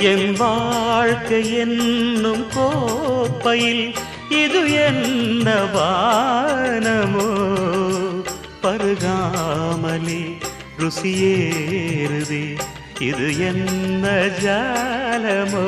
என் வாழ்க்கை என்னும் கோப்பையில் இது என்ன வானமோ பருகாமலே ருசியேறுதே இது என்ன ஜாலமோ